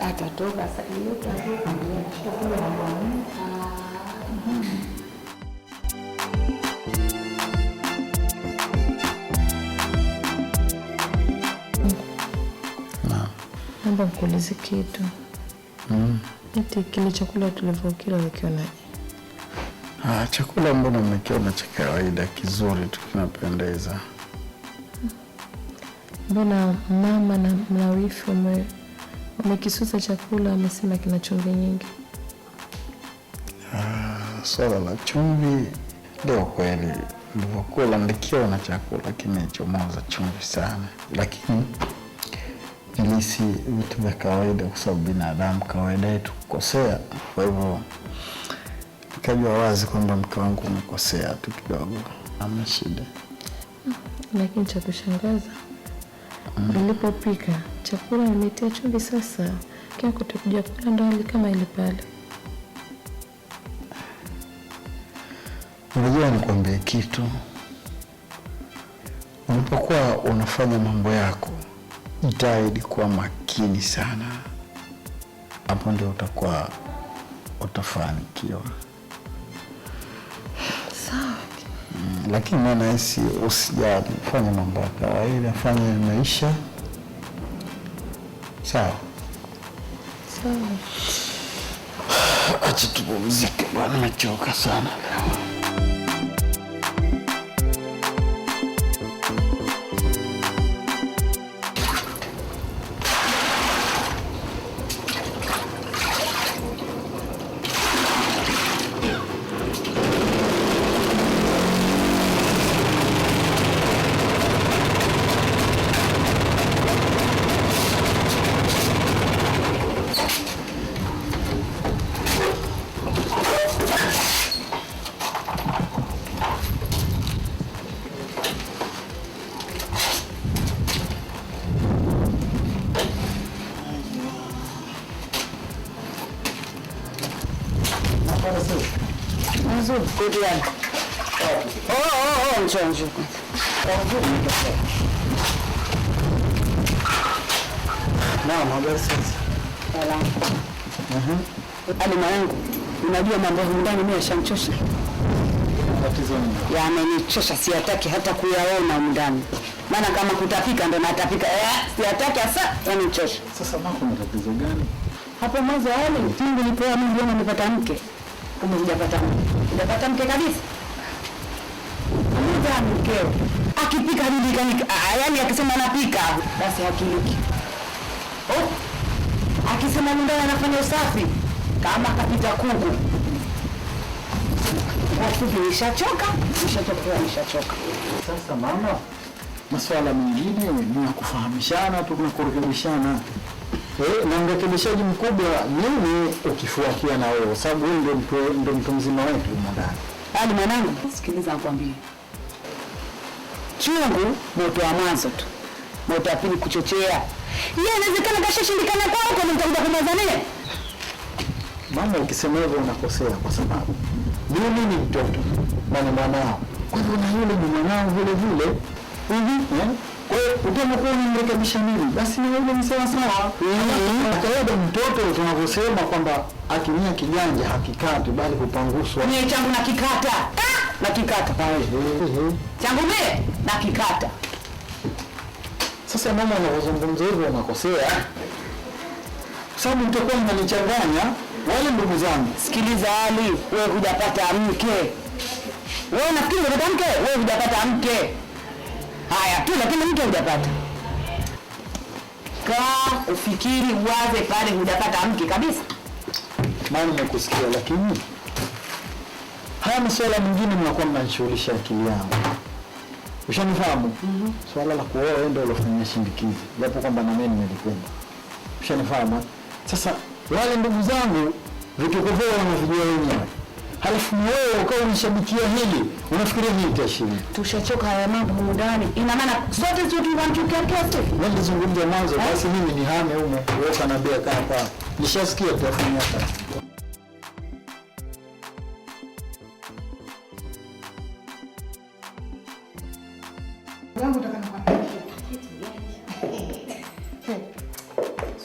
atatoka sasa hiyo taarifa ndio shukuru na Mungu. Naomba nikuulize kitu. Eti kile chakula tulivyokila ukionaje? Chakula mbona mmekiona cha kawaida kizuri tu kinapendeza. Mbona mama na mlawifu wamekisusa chakula wamesema kina chumvi nyingi? Swala la chumvi ndio kweli. Nilipokula nilikiona chakula kimechomoza chumvi sana. Lakini nilisi vitu vya kawaida kwa sababu binadamu kawaida yetu kukosea. Kwa hivyo nikajua wazi kwamba mke wangu umekosea tu kidogo. Hamna shida. Lakini cha kushangaza nilipopika chakula nimetia chumvi sasa. Kia kutokuja kula ndo hali kama ile pale. Unajua nikwambie kitu. Unapokuwa unafanya mambo yako, jitahidi kuwa makini sana. Hapo ndio utafanikiwa. Sawa. Lakini maana hisi usijali, fanya mambo ya kawaida, fanya maisha. Sawa. Sawa. Acha tupumzike bwana, nimechoka sana. Kudiana. Njoo. Naam, basi sasa. Salamu. Hadi mwanangu, unajua mambo ya ndani mimi yashanchosha. Tatizo nini? Yamenichosha, siataki hata kuyaona ndani. Maana kama kutapika ndo natapika. Siataki hasa, yanichosha. Sasa mama kuna tatizo gani? Hapo mwanzo wale tingu nilipoa mimi ndio nimepata mke. Kama hujapata mke. Hujapata mke kabisa. Muda mkeo. Akipika hadi yaani akisema anapika basi hakiliki. Akisema nyumbani anafanya usafi kama kapita kuku. Basi nishachoka. Sasa mama, masuala mengine ni ya kufahamishana tu na kurekebishana. Na mrekebishaji mkubwa mimi ukifuatia na wewe, sababu wewe ndio mtu mzima wetu ndani. Hadi mwanangu, sikiliza nakwambia. Chungu moto wa mwanzo tu. Moto wa pili kuchochea. Yeye inawezekana kashashindikana kwao kwa mtakuja kumwazania. Mama ukisema hivyo unakosea kwa sababu mimi ni mtoto na ni mwanao. Kwa hivyo na yule ni mwanao vile vile. Kwa hiyo utakuwa unamrekebisha nini? Basi ni wewe ni sawa sawa. Kawaida mtoto tunavyosema kwamba akinia kiganja hakikati bali kupanguswa. Mimi changu na kikata. Na kikata pale. Changu mimi na kikata. Sasa mama unazungumza hivyo unakosea. Sababu mtakuwa mnanichanganya wale ndugu zangu. Sikiliza Ali, wewe hujapata mke. Wewe unafikiri unapata mke? Wewe hujapata mke. Haya tu lakini mke hujapata. Kaa ufikiri uwaze pale hujapata mke kabisa. Maana nimekusikia lakini haya masuala mengine mnakuwa mnanishughulisha akili yangu. Ushanifahamu? Swala la kuoa wewe ndio ulofanya shindikizi. Japo kwamba na mimi nilikwenda. Ushanifahamu? Sasa wale ndugu zangu vitukuvao wanavijua wenyewe. Halafu wewe ukawa unashabikia hili, unafikiria nini itashini? Tushachoka haya mambo humu ndani. Ina maana zote tunamchukia kiasi. Wewe nizungumze mwanzo basi mimi ni hame huko. Wewe kanaambia kaa hapa. Nishasikia tutafanya kazi. Wangu utakana kwa kitu.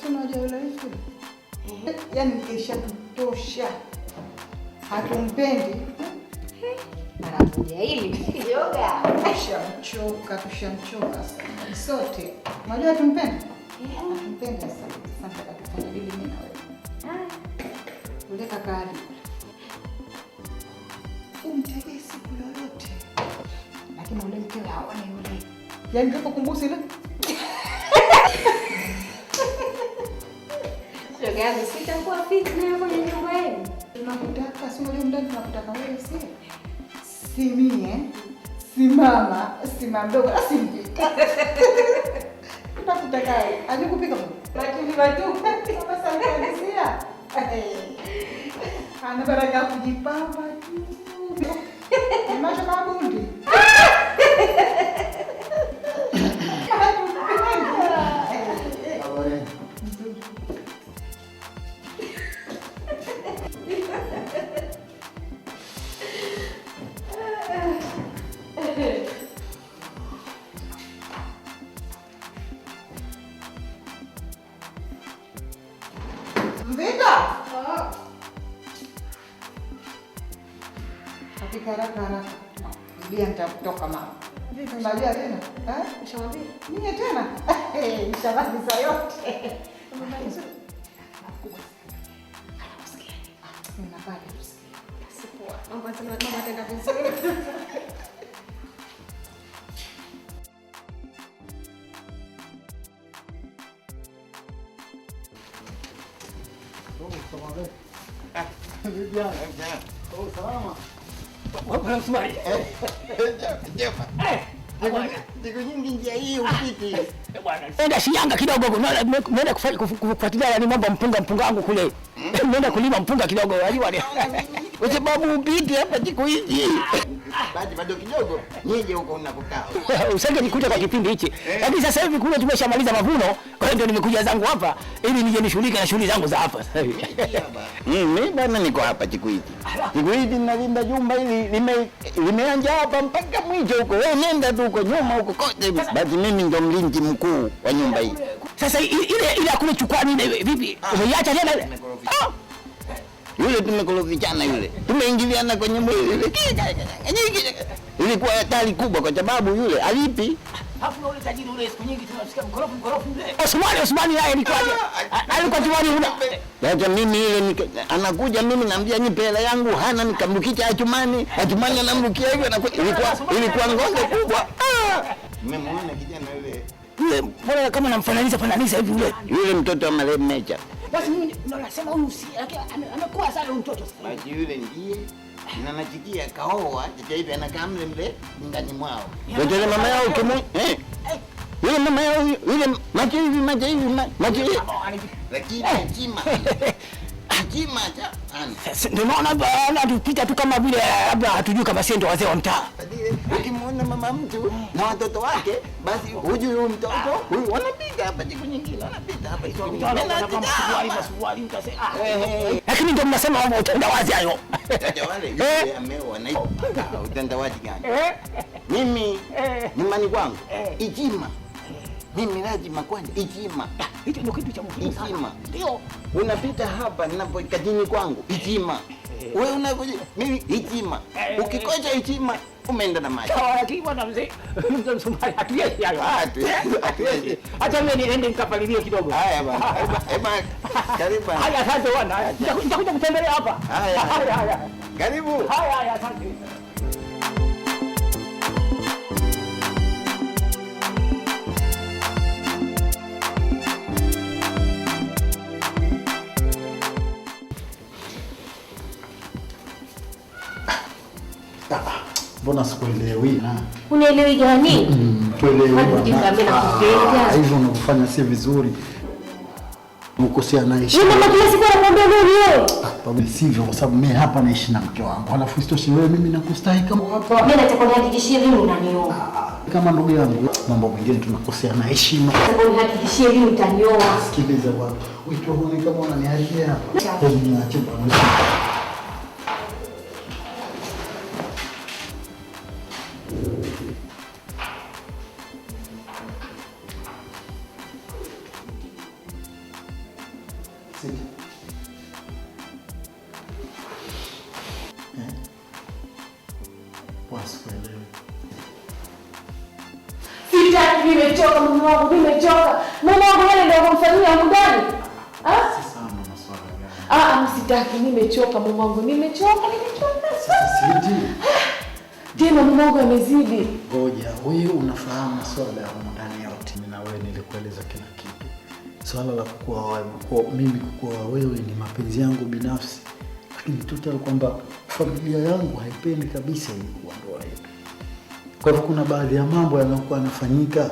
Sio unajua yule hivi. yani ikishatutosha. Hatumpendi. Anakuja hili yoga. Tushamchoka sana. Sote. Unajua tumpenda? Tumpenda sana. Sasa katufanya dili mimi na wewe. Ule kakadi. Umtegee siku yoyote. Lakini ule mkewe haone yule. Yaani ndio kukumbusi ile. Shoga yangu sitakuwa fitna hapo kwenye nyumba yenu. Tunakutaka, si unajua ndani tunakutaka wewe si? Si mie, si mama, si mdogo, si mjita. Tunakutaka wewe. Aje kupika mimi. Lakini watu kama sasa ana baraka kujipamba tu. Macho kama bundi. Mvita! Hakika haraka. Bia nitatoka mama. Vipi Maria tena? Ushamwambia? Mimi tena? Nishamaliza yote. Umemaliza? Usikie. Ninapata usikie. Sipoa. Mama ataenda vizuri. Siku nyingi njia hii upiti. Nenda Shinyanga kidogo, nenda kufuatilia ni mambo mpunga wangu kule. Nenda kulima mpunga kidogo, unajua ni. Kwa sababu upiti hapa siku hizi. Bado kidogo nije huko unakokaa. Usenge nikuja kwa kipindi hichi. Lakini sasa hivi kule tumeshamaliza mavuno, kwa hiyo ndio nimekuja zangu hapa ili nije nishughulike na shughuli zangu za hapa sasa hivi. Mimi bwana niko hapa siku hizi. Siku hizi ninalinda jumba hili limeanja hapa mpaka mwisho huko. Wewe nenda tu huko nyuma huko kote. Basi mimi ndo mlinzi mkuu wa nyumba hii. Sasa ile kule chukwani ile vipi? Umeiacha tena ile? Yule tumekorofishana yule. Tumeingiliana kwenye mwili. Ilikuwa hatari kubwa kwa sababu yule alipi. Hapo yule tajiri yule siku nyingi tunasikia mkorofu yule. Osmani naye alikuwaje? Alikuwa tuwani una. Sasa mimi ile anakuja mimi naambia nipe hela yangu hana nikamrukicha Achumani anamrukia hivyo ilikuwa ngongo kubwa. Mmemwona kijana yule mbona kama namfananiza hivi yule mtoto wa marehemu Mecha. Basi mimi ndo nasema huyu si amekuwa sana mtoto sasa. Basi yule ndiye na nachikia kaoa sasa hivi anakaa mle ndani mwao. Ndio mama yao yule mama yao yule macho hivi lakini Hajima ndio naona tupita tu kama vile labda hatujui kama sisi ndio wazee wa mtaa. Ukimwona mama mtu na watoto wake basi hujui huyu mtoto huyu wanapita hapa siku nyingine wanapita hapa lakini ndio mnasema wao utandawazi hayo. Wale yule ameoa na utandawazi gani? Mimi nyumbani kwangu Ijima. Mimi lazima kwanza Ijima. Hicho ndio kitu cha muhimu sana. Ijima. Ndio. Unapita hapa ninapokajini kwangu Ijima. Wewe unakuja mimi Ijima. Ukikosa Ijima umeenda na maji. Lakini bwana mzee Msumari hatuyeshi hayo. Hatuyeshi. Acha mimi niende nikapalilie kidogo. Haya bwana. Karibu. Haya asante bwana. Nitakuja kutembelea hapa. Haya. Karibu. Haya asante. Mbona sikuelewi na? Unaelewi gani? Kuelewi bwana. Hivyo unafanya si vizuri. Mkosea na heshima. Yule mama kila siku anakuambia nini wewe? Baba sivyo kwa sababu mimi hapa naishi na mke wangu. Alafu isitoshe wewe mimi nakustahi kama hapa. Mimi nataka kunihakikishie lini unanioa. Kama ndugu yangu mambo mengine tunakosea na heshima. Nataka unihakikishie lini utanioa. Sikiliza bwana. Wewe huoni kama unaniharibia hapa. Niache bwana. sitaki, nimechoka mume wangu, nimechoka. Mume wangu yale ndio kumfanyia huko ndani. Sasa mama swala gani? Sitaki, nimechoka mume wangu, nimechoka. Sasa siji. Tena mume wangu amezidi. Ngoja, wewe unafahamu swala ya huko ndani yote. Mimi na wewe nilikueleza kila kitu. Swala la mimi kukua wewe ni mapenzi yangu binafsi. Lakini total kwamba familia yangu haipendi kabisa hii kuwa ndoa yetu. Kwa hivyo kuna baadhi ya mambo yanayokuwa yanafanyika,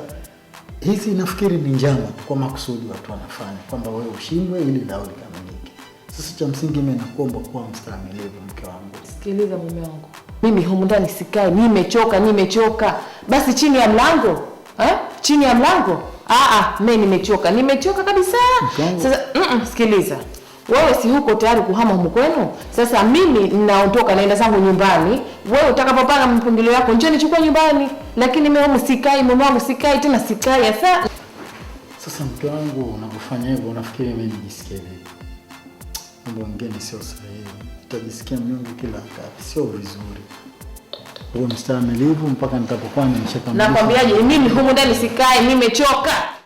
hizi nafikiri ni njama kwa makusudi watu wanafanya kwamba wewe ushindwe ili lao likamilike. Sasa cha msingi mimi nakuomba kuwa mstahimilivu mke wangu. Sikiliza mume wangu. Mimi humu ndani sikai, nimechoka. Basi chini ya mlango? Chini ya mlango? Mimi nimechoka kabisa. Sasa sikiliza. Wewe si huko tayari kuhama huko kwenu? Sasa mimi ninaondoka naenda zangu nyumbani. Wewe utakapopanga mpangilio wako njoo nichukue nyumbani. Lakini mimi humu sikai, mume wangu sikai tena sikai hasa. Sasa mke wangu unapofanya hivyo unafikiri mimi nijisikie vipi? Mambo mengine sio sahihi. Utajisikia mnyonge kila wakati, sio vizuri. Wewe mstahimilivu mpaka nitapokuwa nimeshakamilika. Nakwambiaje mimi humu ndani sikai, nimechoka.